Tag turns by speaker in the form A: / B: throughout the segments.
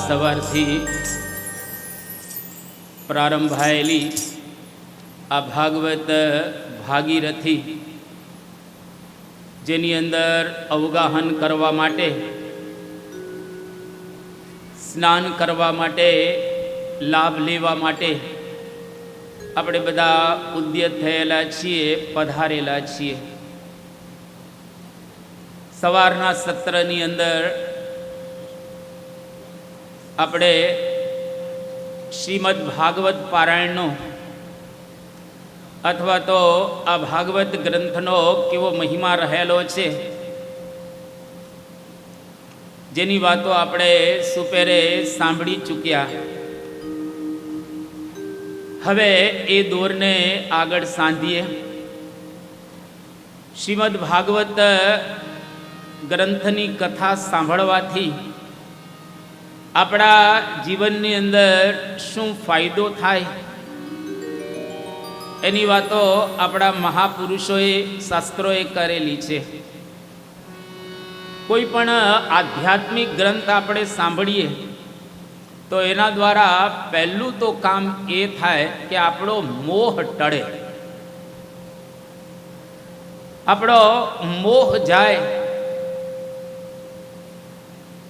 A: સવારથી પ્રારંભાયેલી આ ભાગવત ભાગીરથી, જેની અંદર અવગાહન કરવા માટે, સ્નાન કરવા માટે, લાભ લેવા માટે આપણે બધા ઉદ્યત થયેલા છીએ, પધારેલા છીએ. સવારના સત્રની અંદર આપણે શ્રીમદ ભાગવત પારાયણનો અથવા તો આ ભાગવત ગ્રંથનો કેવો મહિમા રહેલો છે, જેની વાતો આપણે સુપેરે સાંભળી ચૂક્યા. હવે એ દોરને આગળ સાંધીએ. શ્રીમદ ભાગવત ગ્રંથની કથા સાંભળવાથી આપણા જીવનની અંદર શું ફાયદો થાય, એની વાતો આપણા મહાપુરુષોએ, શાસ્ત્રોએ કરેલી છે. કોઈ પણ આધ્યાત્મિક ગ્રંથ આપણે સાંભળીએ તો એના દ્વારા પહેલું તો કામ એ થાય કે આપણો મોહ ટળે, આપણો મોહ જાય.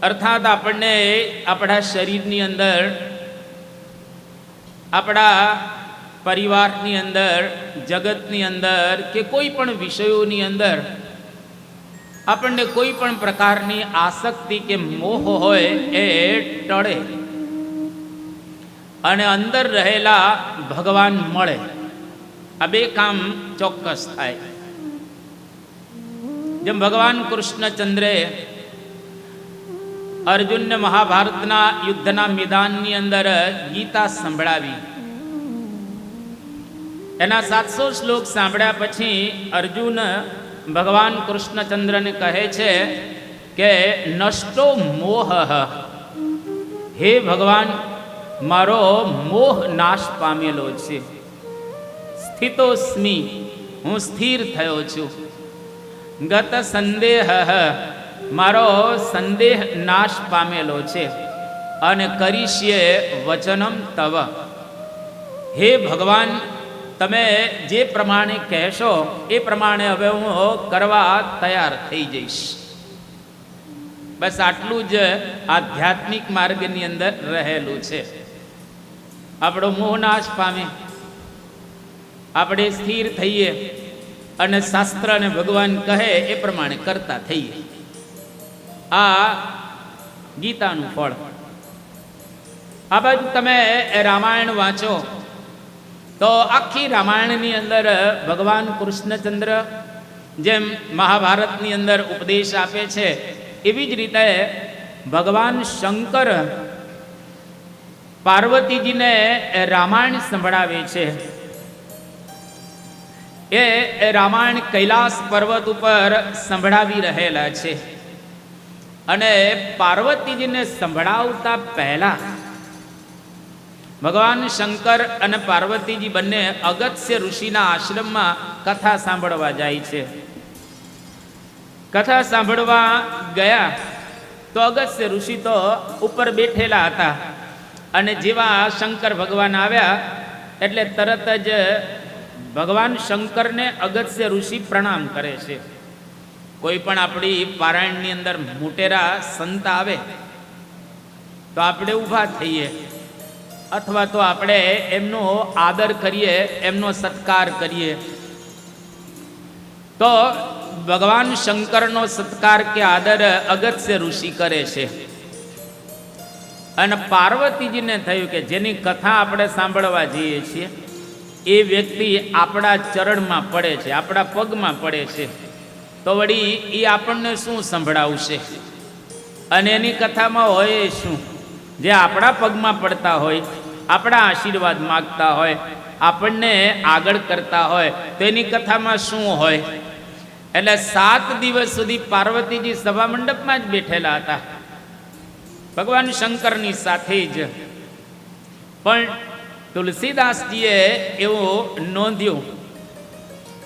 A: અર્થાત આપણને આપણા શરીરની અંદર, આપણા પરિવારની અંદર, જગતની અંદર કે કોઈ પણ વિષયોની અંદર આપણને કોઈ પણ પ્રકારની આસક્તિ કે મોહ હોય એ ટળે અને અંદર રહેલા ભગવાન મળે. આ બે કામ ચોક્કસ થાય. જેમ ભગવાન કૃષ્ણચંદ્રે અર્જુનને મહાભારતના યુદ્ધના મેદાનની અંદર ગીતા સંભળાવી. એના 700 શ્લોક સાંભળ્યા પછી અર્જુન ભગવાન કૃષ્ણચંદ્રને કહે છે કે નષ્ટો મોહ, હે ભગવાન, મારો મોહ નાશ પામેલો છે. સ્થિતોસ્મિ, હું સ્થિર થયો છું. ગત સંદેહ, મારો સંદેહ નાશ પામેલો છે. અને કરીશ્યે વચનમ તવ, હે ભગવાન, તમે જે પ્રમાણે કહેશો એ પ્રમાણે હવે હું કરવા તૈયાર થઈ જઈશ. બસ આટલું જ આધ્યાત્મિક માર્ગની અંદર રહેલું છે. આપણો મોહ નાશ પામે, આપણે સ્થિર થઈએ અને શાસ્ત્ર અને ભગવાન કહે એ પ્રમાણે કરતા થઈએ. આ ગીતાનું ફળ. આ બાજુ તમે રામાયણ વાંચો તો આખી રામાયણની અંદર ભગવાન કૃષ્ણચંદ્ર જેમ મહાભારતની અંદર ઉપદેશ આપે છે, એવી જ રીતે ભગવાન શંકર પાર્વતીજીને રામાયણ સંભળાવે છે. એ રામાયણ કૈલાસ પર્વત ઉપર સંભળાવી રહેલા છે. અને પાર્વતીજીને સંભળાવતા પહેલા ભગવાન શંકર અને પાર્વતીજી બંને અગસ્ત્ય ઋષિના આશ્રમમાં કથા સાંભળવા જાય છે. કથા સાંભળવા ગયા તો અગસ્ત્ય ઋષિ તો ઉપર બેઠેલા હતા અને જેવા શંકર ભગવાન આવ્યા એટલે તરત જ ભગવાન શંકરને અગસ્ત્ય ઋષિ પ્રણામ કરે છે. કોઈ પણ આપણી પારાયણની અંદર મોટેરા સંત આવે તો આપણે ઊભા થઈએ અથવા તો આપણે એમનો આદર કરીએ, એમનો સત્કાર કરીએ. તો ભગવાન શંકરનો સત્કાર કે આદર અગસ્ત્ય ઋષિ કરે છે. અને પાર્વતીજીને થયું કે જેની કથા આપણે સાંભળવા જઈએ છીએ એ વ્યક્તિ આપણા ચરણમાં પડે છે, આપણા પગમાં પડે છે, તો વળી એ આપણને શું સંભળાવશે? અને એની કથામાં હોય શું? જે આપણા પગમાં પડતા હોય, આપણા આશીર્વાદ માગતા હોય, આપણને આગળ કરતા હોય, તો એની કથામાં શું હોય? એટલે 7 દિવસ સુધી પાર્વતીજી સભા મંડપમાં જ બેઠેલા હતા ભગવાન શંકરની સાથે જ. પણ તુલસીદાસજીએ એવું નોંધ્યું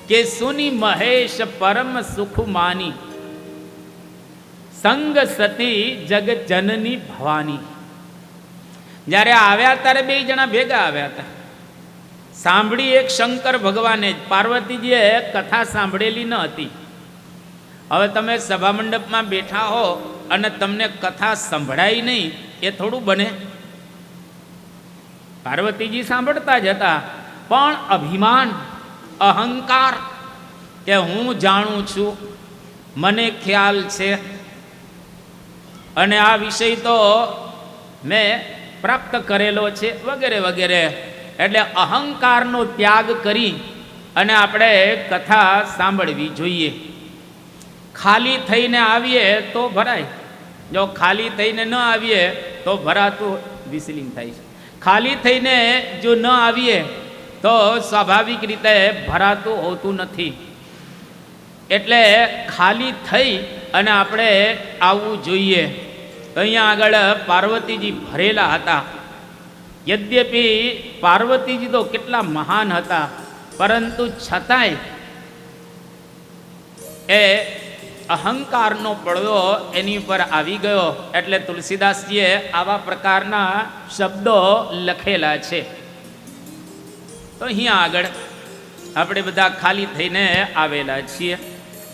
A: કે સુની મહેશ પરમ સુખ માની, સંગ સતી જગ જનની ભવાની. જ્યારે આવ્યા ત્યારે બે જણા ભેગા આવ્યા હતા. સાંભળી એક શંકર ભગવાને જ, પાર્વતીજીએ કથા સાંભળેલી ન હતી. હવે તમે સભા મંડપમાં બેઠા હો અને તમને કથા સંભળાય નહીં, એ થોડું બને? પાર્વતીજી સાંભળતા જ હતા, પણ અભિમાન, અહંકાર કે હું જાણું છું, મને ખ્યાલ છે અને આ વિષય તો મેં પ્રાપ્ત કરેલો છે વગેરે વગેરે. એટલે અહંકારનો ત્યાગ કરી અને આપણે કથા સાંભળવી જોઈએ. ખાલી થઈને આવીએ તો ભરાય, જો ખાલી થઈને ન આવીએ તો ભરાતું વિસલિંગ થાય છે. ખાલી થઈને જો ન આવીએ તો સ્વાભાવિક રીતે ભરાતું હોતું નથી. એટલે ખાલી થઈ અને આપણે આવવું જોઈએ. તો અહીંયા આગળ પાર્વતીજી ભરેલા હતા. યદ્યપિ પાર્વતીજી તો કેટલા મહાન હતા, પરંતુ છતાંય એ અહંકારનો પડદો એની ઉપર આવી ગયો. એટલે તુલસીદાસજીએ આવા પ્રકારના શબ્દો લખેલા છે. તો અહીંયા આગળ આપણે બધા ખાલી થઈને આવેલા છીએ.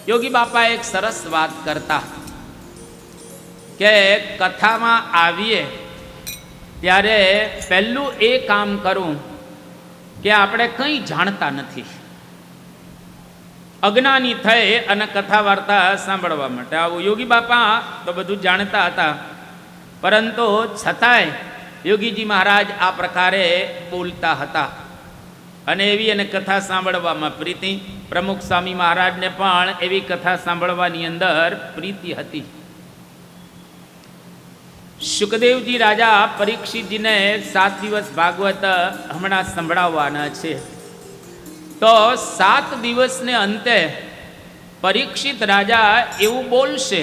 A: યોગી બાપા એક સરસ વાત કરતા કે કથામાં આવીએ ત્યારે પહેલું એ કામ કરું કે આપણે કંઈ જાણતા નથી. અજ્ઞાની થઈ અને કથા વાર્તા સાંભળવા માટે આવું. યોગી બાપા તો બધું જાણતા હતા, પરંતુ છતાંય યોગીજી મહારાજ આ પ્રકારે બોલતા હતા અને એવી એને કથા સાંભળવામાં પ્રીતિ. પ્રમુખ સ્વામી મહારાજને પણ એવી કથા સાંભળવાની અંદર પ્રીતિ હતી. શુકદેવજી રાજા પરીક્ષિતજીને 7 દિવસ ભાગવત હમણાં સંભળાવવાના છે. તો 7 દિવસને અંતે પરીક્ષિત રાજા એવું બોલશે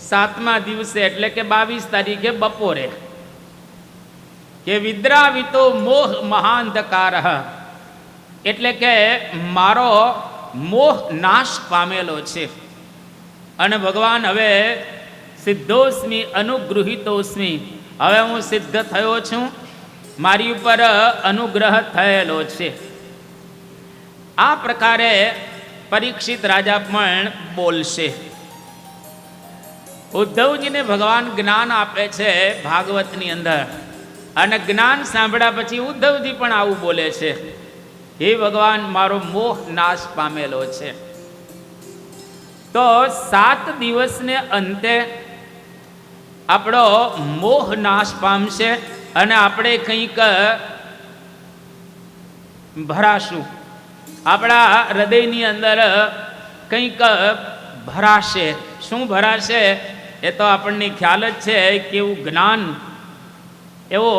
A: 7મા દિવસે, એટલે કે 22 તારીખે બપોરે, કે વિદ્રાવિતો મોહ મહાંધકાર, એટલે કે મારો મોહ નાશ પામેલો છે અને ભગવાન હવે સિદ્ધોસ્મી અનુગૃહિતોસ્મી, હવે હું સિદ્ધ થયો છું, મારી ઉપર અનુગ્રહ થયેલો છે. આ પ્રકારે પરીક્ષિત રાજા પણ બોલશે. ઉદ્ધવજીને ભગવાન જ્ઞાન આપે છે ભાગવતની અંદર, અને જ્ઞાન સાંભળ્યા પછી ઉદ્ધવજી પણ આવું બોલે છે, હે ભગવાન મારો મોહ નાશ પામેલો છે. તો 7 દિવસને અંતે આપણો મોહ નાશ પામશે અને આપણે કંઈક ભરાશું. આપણા હૃદયની અંદર કંઈક ભરાશે. શું ભરાશે એ તો આપણને ખ્યાલ જ છે. કેવું જ્ઞાન, એવો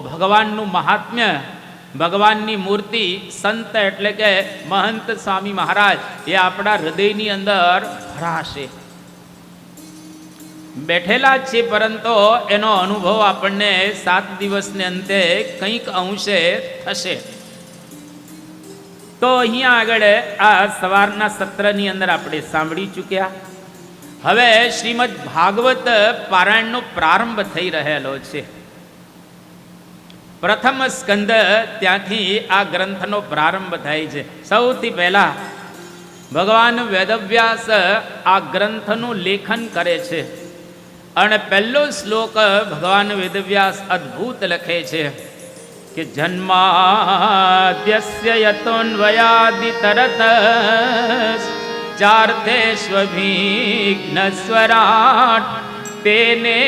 A: ભગવાનનું મહાત્મ્ય, ભગવાનની મૂર્તિ, સંત એટલે કે મહંત સ્વામી મહારાજ, એ આપણા હૃદયની અંદર ભરાશે. બેઠેલા જ છે, પરંતુ એનો અનુભવ આપણને 7 દિવસને અંતે કંઈક અંશે થશે. તો અહીંયા આગળ આ સવારના સત્રની અંદર આપણે સાંભળી ચૂક્યા. હવે શ્રીમદ ભાગવત પારાયણનો પ્રારંભ થઈ રહેલો છે. પ્રથમ સ્કંદ ત્યાંથી આ ગ્રંથનો પ્રારંભ થાય છે. સૌથી પહેલા ભગવાન વેદવ્યાસ આ ગ્રંથનું લેખન કરે છે અને પહેલો શ્લોક ભગવાન વેદવ્યાસ અદ્ભુત લખે છે કે જન્માદ્યસ્ય યતોન્વયાદિતરત ચાર્થેષ્વભિઘ્નસ્વરાટ તેને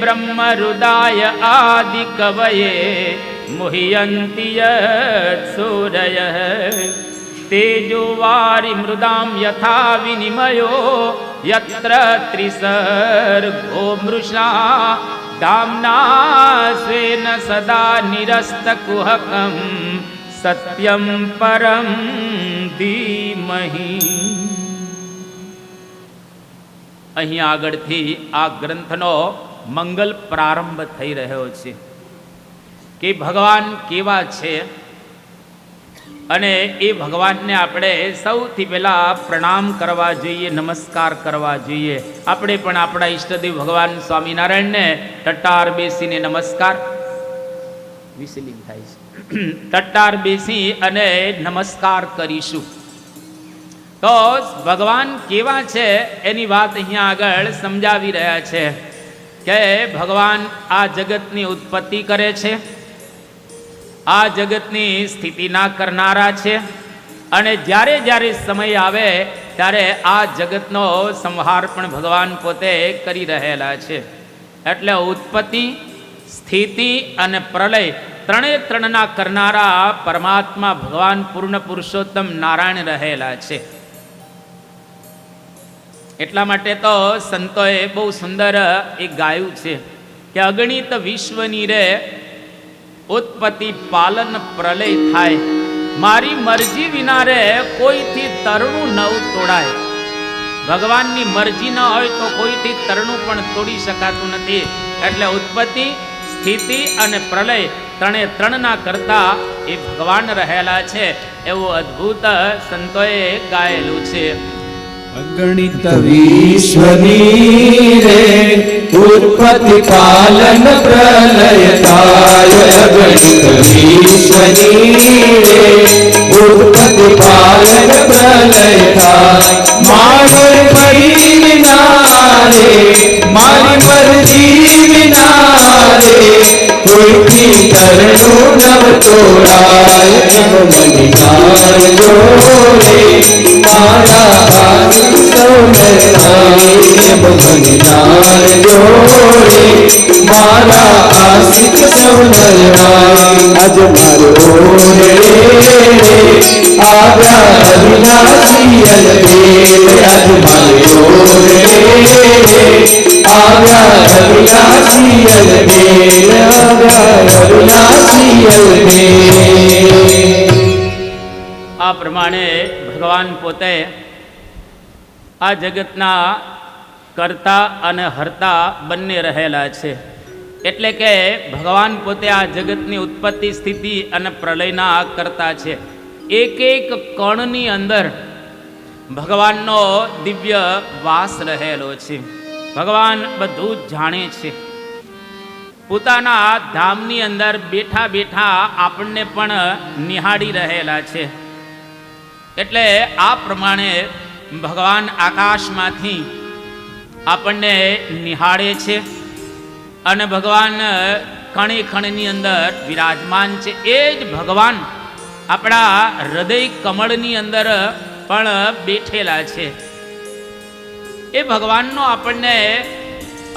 A: બ્રહ્મહૃદાય આદિ કવયે મુહ્યન્તિ યત સૂરયઃ તેજોવારી મૃદામ યથા વિનિમયો યત્ર ત્રિસર્ગો મૃષા દામ્ના સ્વેન સદા નિરસ્તકુહકં સત્યમ પરમ ધીમહિ. અહીં આગળથી આ ગ્રંથનો મંગલ પ્રારંભ થઈ રહ્યો છે કે ભગવાન કેવા છે અને એ ભગવાનને આપણે સૌથી પહેલાં પ્રણામ કરવા જોઈએ, નમસ્કાર કરવા જોઈએ. આપણે પણ આપણા ઈષ્ટદેવ ભગવાન સ્વામિનારાયણને ટટ્ટાર બેસીને નમસ્કાર, વિસલિંગ થાય છે. તટ્ટાર બેસી અને નમસ્કાર કરીશું. તો ભગવાન કેવા છે એની વાત અહીંયા આગળ સમજાવી રહ્યા છે કે ભગવાન આ જગતની ઉત્પત્તિ કરે છે, આ જગતની સ્થિતિના કરનારા છે, અને જ્યારે જ્યારે સમય આવે ત્યારે આ જગતનો સંહાર પણ ભગવાન પોતે કરી રહેલા છે. એટલે ઉત્પત્તિ, સ્થિતિ અને પ્રલય ત્રણે ત્રણના કરનારા પરમાત્મા ભગવાન પૂર્ણ પુરુષોત્તમ નારાયણ રહેલા છે. એટલા માટે તો સંતોએ બહુ સુંદર એક ગાયું છે કે અગણિત વિશ્વની રે ઉત્પત્તિ પાલન પ્રલય થાય, મારી મરજી વિના રે કોઈથી તરણું નવ તોડાય. ભગવાનની મરજી ન હોય તો કોઈથી તરણું પણ તોડી શકાતું નથી. એટલે ઉત્પત્તિ, સ્થિતિ અને પ્રલય ત્રણે ત્રણના કરતા એ ભગવાન રહેલા છે એવું અદ્ભુત સંતોએ ગાયેલું છે.
B: અગણિત વિશ્વની રે ઉત્પત્તિ પાલન પ્રલય થાય. અગણિત વિશ્વની રે ઉત્પત્તિ પાલન પ્રલય થાય. મારી મરજી વિના રે, મારી મરજી વિના રે કોઈથી તરણું નવ તોડાય. મનિનાર જોડે મારા મનિનાર જોડે મારા આશિક સૌનરાય. આજ મારો રે આવ્યા અવિનાશી અલબેલ. આજ મારો રે આવ્યા અવિનાશી અલબેલ. આવ્યા અવિનાશી અલબેલ.
A: આ પ્રમાણે ભગવાન પોતે આ જગતના કર્તા અને હર્તા બંને રહેલા છે. એટલે કે ભગવાન પોતે આ જગતની ઉત્પત્તિ, સ્થિતિ અને પ્રલયના કરતા છે. એક એક કણની અંદર ભગવાનનો દિવ્ય વાસ રહેલો છે. ભગવાન બધું જ જાણે છે. પોતાના ધામની અંદર બેઠા બેઠા આપણને પણ નિહાળી રહેલા છે. એટલે આ પ્રમાણે ભગવાન આકાશમાંથી આપણને નિહાળે છે અને ભગવાન ખણે ખણની અંદર વિરાજમાન છે. એ જ ભગવાન આપણા હૃદય કમળની અંદર પણ બેઠેલા છે. એ ભગવાનનો આપણને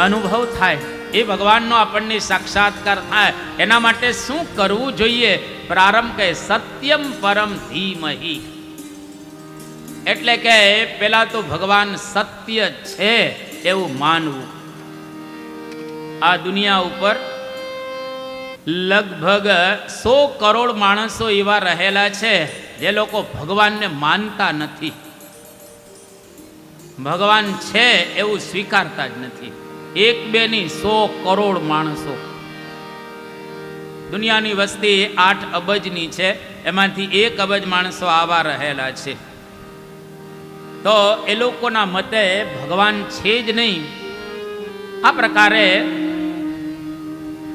A: અનુભવ થાય, એ ભગવાનનો આપણને સાક્ષાત્કાર થાય. એના માટે શું કરવું જોઈએ? પ્રારંભ કહે સત્યમ પરમ ધીમહિ. એટલે કે પેલા તો ભગવાન સત્ય છે એવું માનવું. આ દુનિયા ઉપર લગભગ 100 કરોડ માણસો એવા રહેલા છે જે લોકો ભગવાનને માનતા નથી, ભગવાન છે એવું સ્વીકારતા જ નથી. એક બે ની 100 કરોડ માણસો. દુનિયાની વસ્તી 8 અબજની છે, એમાંથી 1 અબજ માણસો આવા રહેલા છે. તો એ લોકોના મતે ભગવાન છે જ નહીં. આ પ્રકારે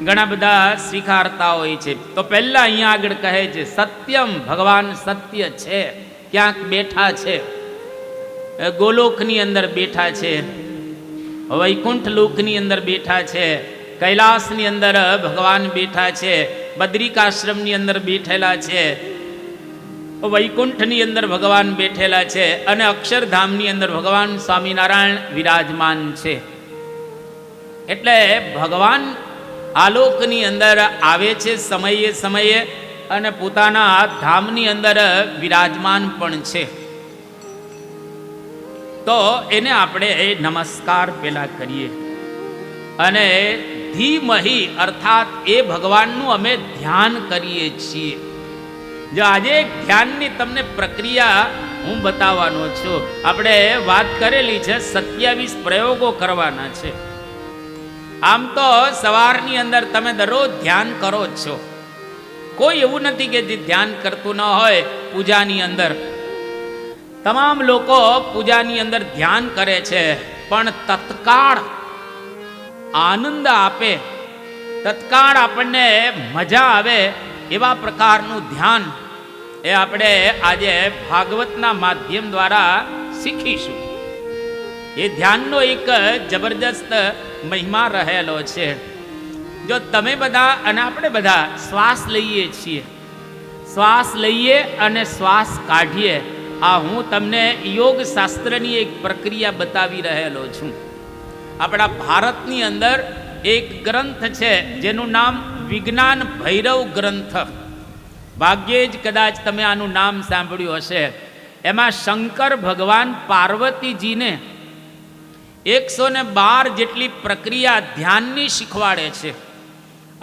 A: ઘણા બધા સ્વીકારતા હોય છે. તો પહેલા અહીંયા આગળ કહે છે સત્યમ, ભગવાન સત્ય છે, ક્યાંક બેઠા છે, ગોલોકની અંદર બેઠા છે, વૈકુંઠ લોકની અંદર બેઠા છે, કૈલાસની અંદર ભગવાન બેઠા છે, બદ્રિકાશ્રમની અંદર બેઠેલા છે, વૈકુંઠની અંદર ભગવાન બેઠેલા છે, અને અક્ષરધામની અંદર ભગવાન સ્વામિનારાયણ વિરાજમાન છે. એટલે ભગવાન આલોકની અંદર આવે છે સમયે સમયે અને પોતાના ધામની અંદર વિરાજમાન પણ છે. તો એને આપણે નમસ્કાર પેલા કરીએ અને ધીમહિ અર્થાત એ ભગવાનનું અમે ધ્યાન કરીએ છીએ. જો આજે ધ્યાનની તમને પ્રક્રિયા હું બતાવવાનો છું. આપણે વાત કરેલી છે 27 પ્રયોગો કરવાના છે. આમ તો સવારની અંદર તમે દરરોજ ધ્યાન કરો જ છો. કોઈ એવું નથી કે જે ધ્યાન કરતું ન હોય. પૂજાની અંદર તમામ લોકો પૂજાની અંદર ધ્યાન કરે છે, પણ તત્કાળ આનંદ આપે તત્કાળ આપણને મજા આવે એવા પ્રકારનું ધ્યાન એ આપણે આજે ભાગવતના માધ્યમ દ્વારા શીખીશું. એ ધ્યાનનો એક જબરજસ્ત મહિમા રહેલો છે. જો તમે બધા અને આપણે બધા શ્વાસ લઈએ છીએ, શ્વાસ લઈએ અને શ્વાસ કાઢીએ, આ હું તમને યોગ શાસ્ત્રની એક પ્રક્રિયા બતાવી રહેલો છું. આપણા ભારતની અંદર એક ગ્રંથ છે જેનું નામ વિજ્ઞાન ભૈરવ ગ્રંથ. ભાગ્યે જ કદાચ તમે આનું નામ સાંભળ્યું હશે. એમાં શંકર ભગવાન પાર્વતીજીને 112 જેટલી પ્રક્રિયા ધ્યાનની શીખવાડે છે.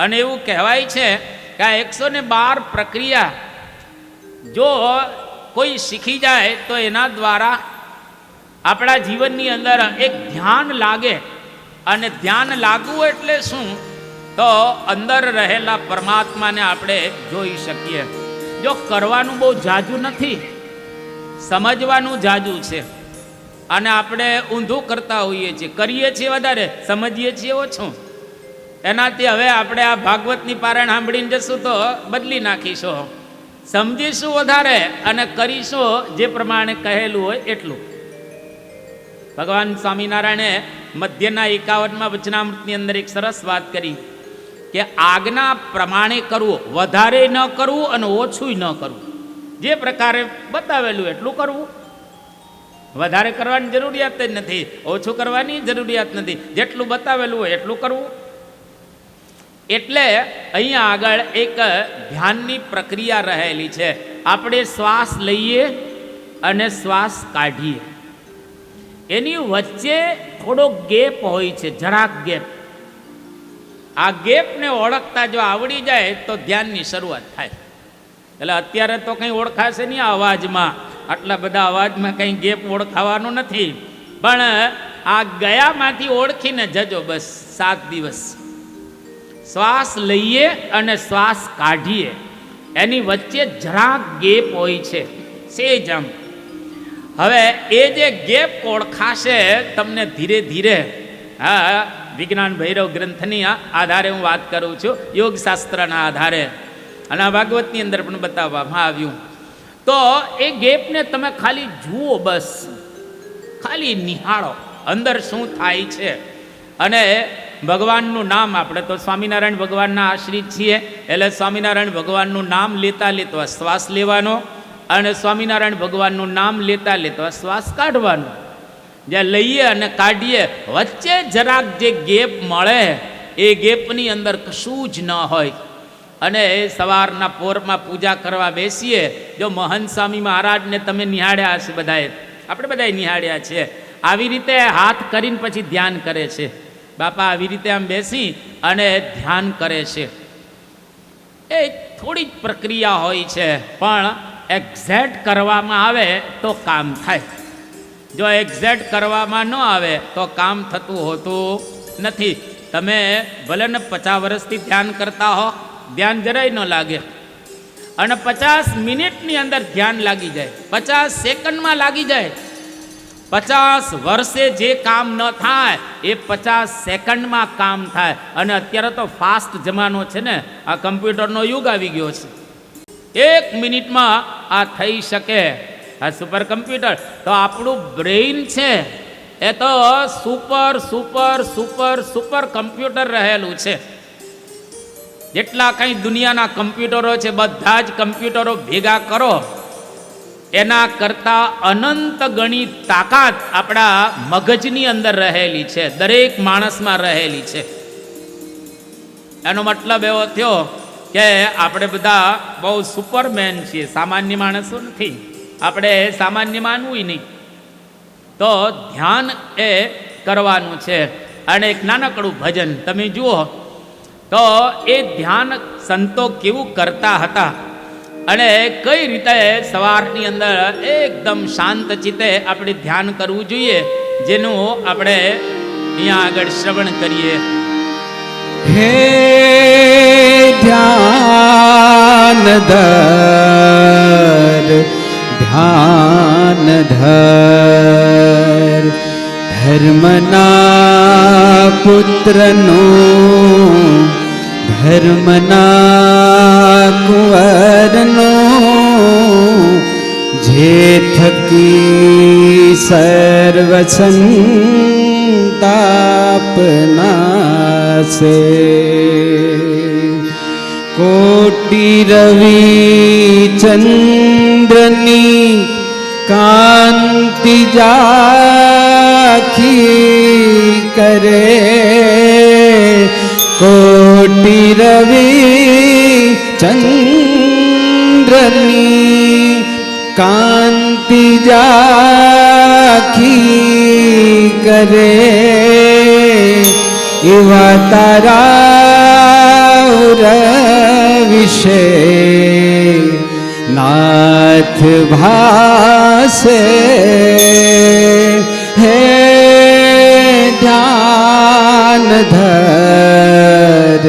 A: અને એવું કહેવાય છે કે આ 112 પ્રક્રિયા જો કોઈ શીખી જાય તો એના દ્વારા આપણા જીવનની અંદર એક ધ્યાન લાગે. અને ધ્યાન લાગવું એટલે શું? તો અંદર રહેલા પરમાત્માને આપણે જોઈ શકીએ. જો કરવાનું બહુ જાજુ નથી, સમજવાનું જાજુ છે. અને આપણે ઊંધું કરતા હોઈએ છીએ, કરીએ છીએ વધારે, સમજીએ છીએ ઓછું. એનાથી હવે આપણે આ ભાગવતની પારાયણ સાંભળીને જશું તો બદલી નાખીશું. સમજીશું વધારે અને કરીશું જે પ્રમાણે કહેલું હોય એટલું. ભગવાન સ્વામિનારાયણે મધ્યના 51મા વચનામૃતની અંદર એક સરસ વાત કરી કે આજ્ઞા પ્રમાણે કરવું, વધારે ન કરવું અને ઓછું ન કરવું. જે પ્રકારે બતાવેલું એટલું કરવું. વધારે કરવાની જરૂરિયાત જ નથી, ઓછું કરવાની જરૂરિયાત નથી. જેટલું બતાવેલું હોય એટલું કરવું. એટલે અહીંયા આગળ એક ધ્યાનની પ્રક્રિયા રહેલી છે. આપણે શ્વાસ લઈએ અને શ્વાસ કાઢીએ, એની વચ્ચે થોડો ગેપ હોય છે, જરાક ગેપ. આ ગેપને ઓળખતા જો આવડી જાય તો ધ્યાનની શરૂઆત થાય. એટલે અત્યારે તો કંઈ ઓળખાશે નહીં આ અવાજમાં, આટલા બધા અવાજમાં કંઈ ગેપ ઓળખાવાનું નથી. પણ આ ગયામાંથી ઓળખીને જજો બસ 7 દિવસ. શ્વાસ લઈએ અને શ્વાસ કાઢીએ, એની વચ્ચે જરાક ગેપ હોય છે, સેજ આમ. હવે એ જે ગેપ ઓળખાશે તમને ધીરે ધીરે. હા, વિજ્ઞાન ભૈરવ ગ્રંથની આધારે હું વાત કરું છું, યોગશાસ્ત્રના આધારે. અને આ ભાગવતની અંદર પણ બતાવવામાં આવ્યું. તો એ ગેપને તમે ખાલી જુઓ, બસ ખાલી નિહાળો અંદર શું થાય છે. અને ભગવાનનું નામ, આપણે તો સ્વામિનારાયણ ભગવાનના આશ્રિત છીએ, એટલે સ્વામિનારાયણ ભગવાનનું નામ લેતા લેતા શ્વાસ લેવાનો અને સ્વામિનારાયણ ભગવાનનું નામ લેતા લેતા શ્વાસ કાઢવાનો. જ્યાં લઈએ અને કાઢીએ વચ્ચે જરાક જે ગેપ મળે એ ગેપની અંદર કશું જ ન હોય. અને સવારના પોરમાં પૂજા કરવા બેસીએ, જો મહંત સ્વામી મહારાજને તમે નિહાળ્યા હશે, બધાએ, આપણે બધાએ નિહાળ્યા છે. આવી રીતે હાથ કરીને પછી ધ્યાન કરે છે. બાપા આવી રીતે આમ બેસી અને ધ્યાન કરે છે. એ થોડી જ પ્રક્રિયા હોય છે, પણ એક્ઝેક્ટ કરવામાં આવે તો કામ થાય. જો એક્ઝેક્ટ કરવામાં ન આવે તો કામ થતું હોતું નથી. તમે ભલે ને 50 વર્ષથી ધ્યાન કરતા હો, ધ્યાન જરાય ન લાગે. અને 50 મિનિટની અંદર ધ્યાન લાગી જાય, 50 સેકન્ડમાં લાગી જાય. 50 વર્ષે જે કામ ન થાય એ 50 સેકન્ડમાં કામ થાય. અને અત્યારે તો ફાસ્ટ જમાનો છે ને, આ કમ્પ્યુટરનો યુગ આવી ગયો છે. 1 મિનિટમાં આ થઈ શકે, આ સુપર કમ્પ્યુટર. તો આપણું બ્રેઇન છે એ તો super super super super computer રહેલું છે. જેટલા કંઈ દુનિયાના કમ્પ્યુટરો છે, બધા જ કમ્પ્યુટરો ભેગા કરો, એના કરતાં અનંત ગણી તાકાત આપણા મગજની અંદર રહેલી છે, દરેક માણસમાં રહેલી છે. એનો મતલબ એવો થયો કે આપણે બધા બહુ સુપરમેન છીએ, સામાન્ય માણસો નથી. આપણે સામાન્ય માનવું નહીં. તો ધ્યાન એ કરવાનું છે. અને એક નાનકડું ભજન તમે જુઓ તો એ ધ્યાન સંતો કેવું કરતા હતા અને કઈ રીતે સવારની અંદર એકદમ શાંત ચિત્તે આપણે ધ્યાન કરવું જોઈએ, જેનું આપણે અહીંયા આગળ શ્રવણ કરીએ.
B: હે ધ્યાન ધર ધ્યાન ધર, ધર્મના પુત્રનું ધર્મના કુંવરનો જે થકી સર્વ સંતાપ નાશે. કોટી રવિ ચંદ્રની કાંતિ જાખી કરે. કોટી રવિ ચંદ્રની કાંતિ જાખી કરે. એવા તારા વિશે નાથ ભાસે. હે ધ્યાન ધર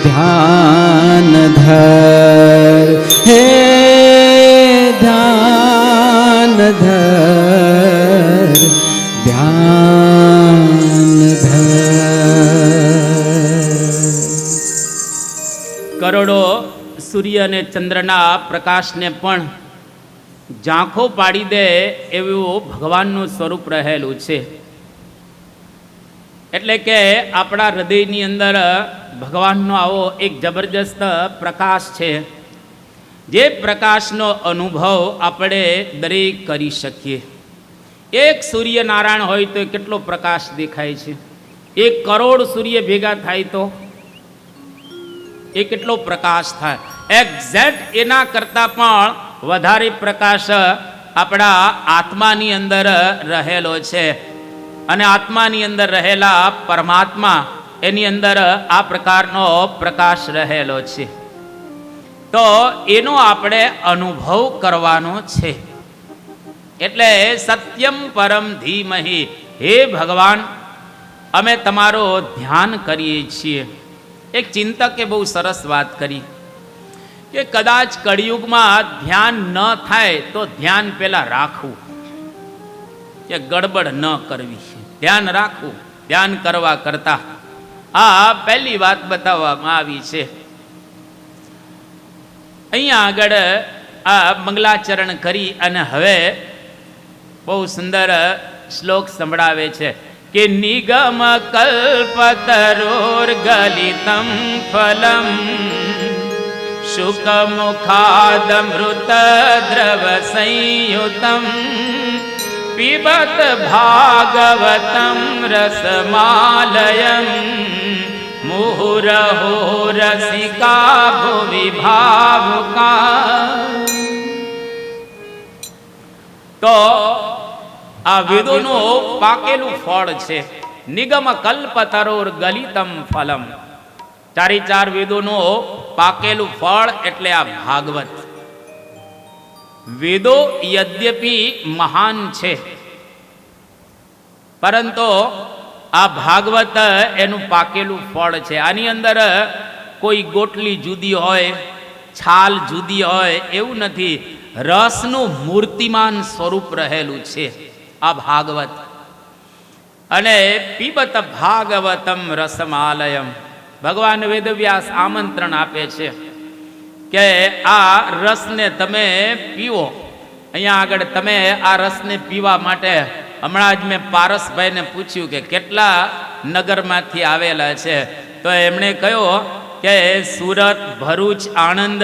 B: ધ્યાન ધર. હે ધ્યાન ધર ધ્યાન ધર.
A: કરોડો સૂર્ય અને ચંદ્રના પ્રકાશને પણ ઝાંખો પાડી દે એવું ભગવાનનું સ્વરૂપ રહેલું છે. એટલે કે આપણા હૃદયની અંદર ભગવાનનો આવો એક જબરજસ્ત પ્રકાશ છે, જે પ્રકાશનો અનુભવ આપણે દરેક કરી શકીએ. એક સૂર્યનારાયણ હોય તો કેટલો પ્રકાશ દેખાય છે. 1 કરોડ સૂર્ય ભેગા થાય તો એ કેટલો પ્રકાશ થાય. એક્ઝેક્ટ એના કરતાં પણ વધારે પ્રકાશ આપણા આત્માની અંદર રહેલો છે. અને આત્માની અંદર રહેલા પરમાત્મા, એની અંદર આ પ્રકારનો પ્રકાશ રહેલો છે. તો એનો આપણે અનુભવ કરવાનો છે. એટલે સત્યમ પરમ ધીમહિ, હે ભગવાન, અમે તમારો ધ્યાન કરીએ છીએ. એક ચિંતકે બહુ સરસ વાત કરી કે કદાચ કળિયુગમાં ધ્યાન ન થાય તો ધ્યાન પહેલા રાખવું, કે ગડબડ ન કરવી. ધ્યાન રાખવું ધ્યાન કરવા કરતા. આ પહેલી વાત બતાવવામાં આવી છે. અહીંયા આગળ આ મંગલાચરણ કરી અને હવે બહુ સુંદર શ્લોક સંભળાવે છે કે નિગમ કલ્પતરોર ગલિતમ ફલમ શુકમુખાદમૃત દ્રવ સંયુતમ પિબત ભાગવતમ રસમાલયમ મુહુરહો રસિકા ભુવિ ભાવુકા. તો આ વેદોનું પાકેલું ફળ છે. નિગમ કલ્પતરોર ગલિતમ ફલમ. 4 વેદોનું પાકેલું ફળ એટલે આ ભાગવત. વેદો યદ્યપી મહાન છે, પરંતુ આ ભાગવત એનું પાકેલું ફળ છે. આની અંદર કોઈ ગોટલી જુદી હોય, છાલ જુદી હોય એવું નથી. રસનું મૂર્તિમાન સ્વરૂપ રહેલું છે આ ભાગવત. અને પીબત ભાગવતમ રસમાલયમ. ભગવાન વેદવ્યાસ આમંત્રણ આપે છે કે આ રસને તમે પીવો. અહીંયા આગળ તમે આ રસને પીવા માટે હમણાં જ મેં પારસભાઈને પૂછ્યું કે કેટલા નગરમાંથી આવેલા છે, તો એમણે કહ્યું કે સુરત, ભરૂચ, આણંદ,